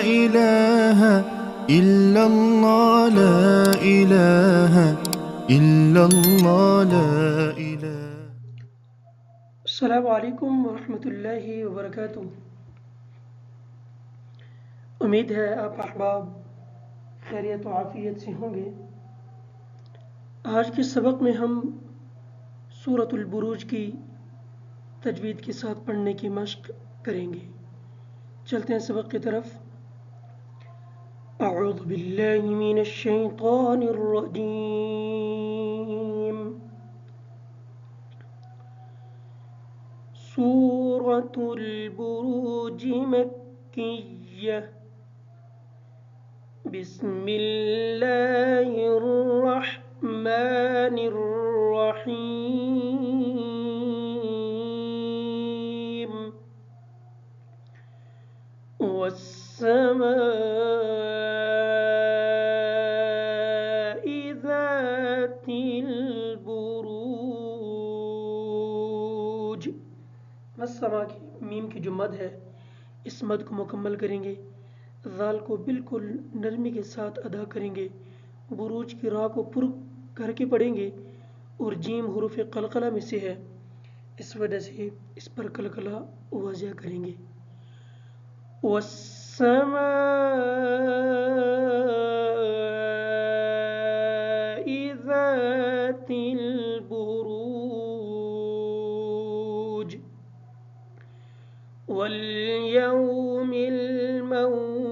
إله إلا الله لا إله إلا الله لا إله. السلام علیکم ورحمۃ اللہ وبرکاتہ. امید ہے آپ احباب خیریت و عافیت سے ہوں گے. آج کے سبق میں ہم سورۃ البروج کی تجوید کے ساتھ پڑھنے کی مشق کریں گے. چلتے ہیں سبق کی طرف. اعوذ باللہ من الشیطان الرجیم. سورۃ البروج مکیہ. بسم اللہ الرحمن الرحیم. والسماء ذات البروج. والسماء کی میم کی جو مد ہے اس مد کو مکمل کریں گے. ذال کو بالکل نرمی کے ساتھ ادا کریں گے. بروج کی راہ کو پر کر کے پڑھیں گے اور جیم حروف قلقلہ میں سے ہے، اس وجہ سے اس پر قلقلہ واضح کریں گے. والسماء ذات البروج واليوم الموعود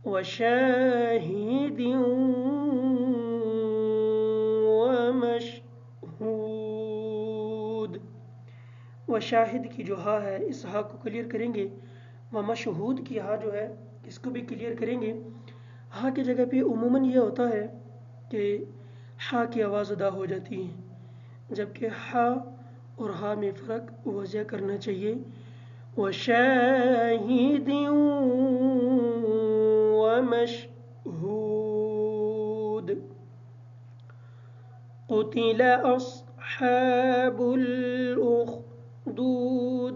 وشاهد ومشهود. وشاہد کی جو ہا ہے اس ہا کو کلیئر کریں گے. ومشہود کی ہا جو ہے اس کو بھی کلیئر کریں گے. ہا کی جگہ پہ عموماً یہ ہوتا ہے کہ ہا کی آواز ادا ہو جاتی ہے، جبکہ ہا اور ہا میں فرق واضح کرنا چاہیے. وشاہد ومشہود. قتل اصحاب الاخدود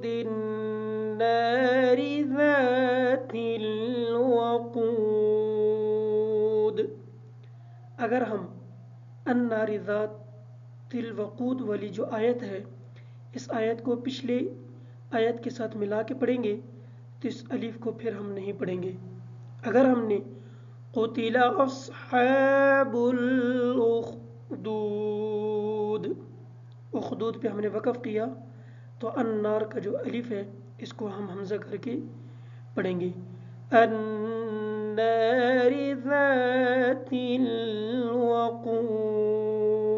النار ذات الوقود. اگر ہم النار ذات الوقود والی جو آیت ہے اس آیت کو پچھلے آیت کے ساتھ ملا کے پڑھیں گے تو اس الف کو پھر ہم نہیں پڑھیں گے. اگر ہم نے قتل اصحاب الاخدود اخدود پہ ہم نے وقف کیا تو النار کا جو الف ہے اس کو ہم حمزہ کر کے پڑھیں گے. النار ذات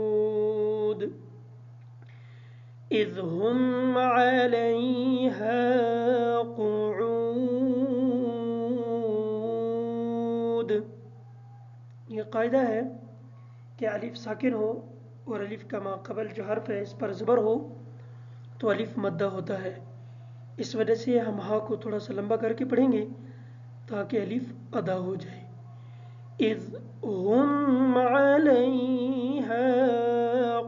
الوقود اذ هم علیہا قعود. یہ قاعدہ ہے کہ الف ساکن ہو اور الف کا ما قبل جو حرف ہے اس پر زبر ہو تو الف مدہ ہوتا ہے. اس وجہ سے ہم ہا کو تھوڑا سا لمبا کر کے پڑھیں گے تاکہ الف ادا ہو جائے. اذ هم علیہا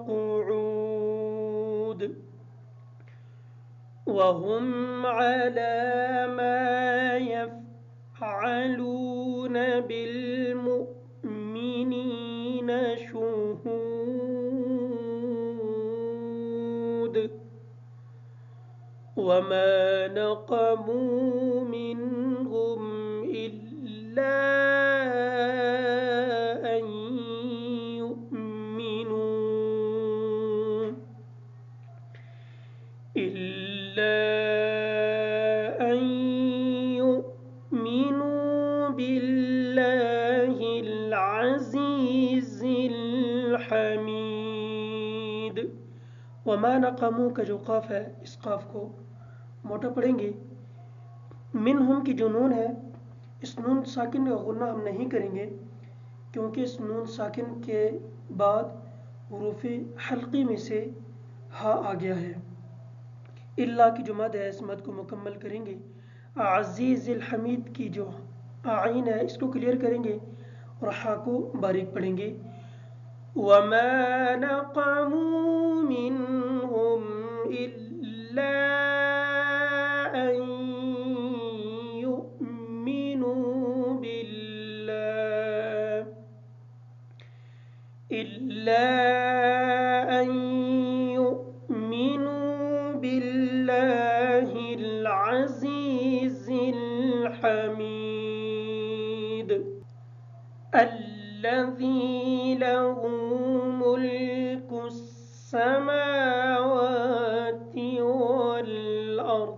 قعود وهم على ما يفعلون بالمؤمنين شهود وما نقموا منهم إلا أن يؤمنوا بالله العزيز الحميد. وما نقموا کا جو قاف ہے اس قاف کو موٹا پڑھیں گے. منہم کی جو نون ہے اس نون ساکن کا غنہ ہم نہیں کریں گے کیونکہ اس نون ساکن کے بعد حروف حلقی میں سے ہا آ گیا ہے. اللہ کی جو مد ہے اس مد کو مکمل کریں گے. عزیز الحمید کی جو عین ہے اس کو کلیئر کریں گے اور ہا کو باریک پڑھیں گے. وما نقموا منهم إلا حميد الذي له ملك السماوات والأرض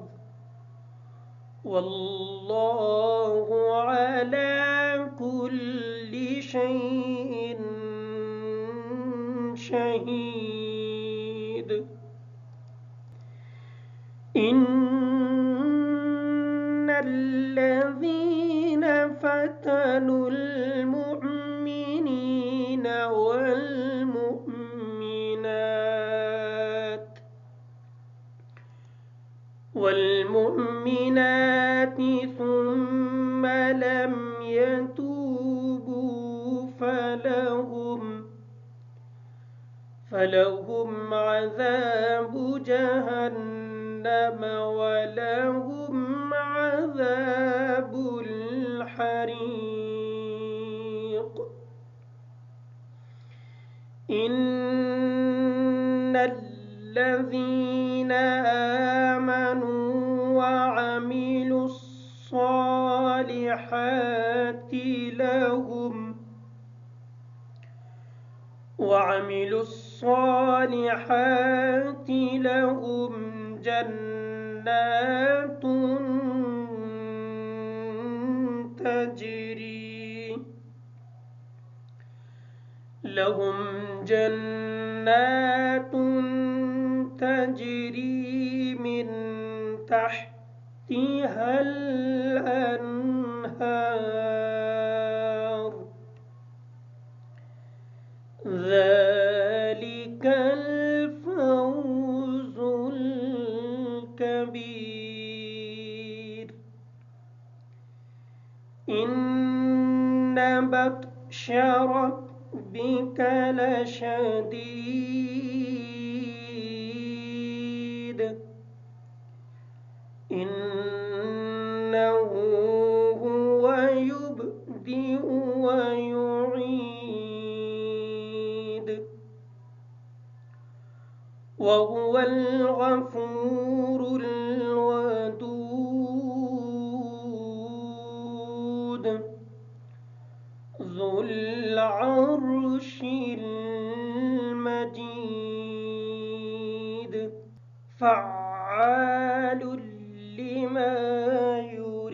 والله على كل شيء شهيد إن الذين فتنوا المؤمنين والمؤمنات ثم لم يتوبوا فلهم عذاب جهنم ولهم عذاب الحريق إن الذين آمنوا وعملوا الصالحات لهم جنات تجري من تحتها الأنهار ذلك الفوز الكبير إن بطش ربك لشديد إنه هو يبدئ ويعيد وهو الغفور الودود ذو العرش المجيد فعال لما يريد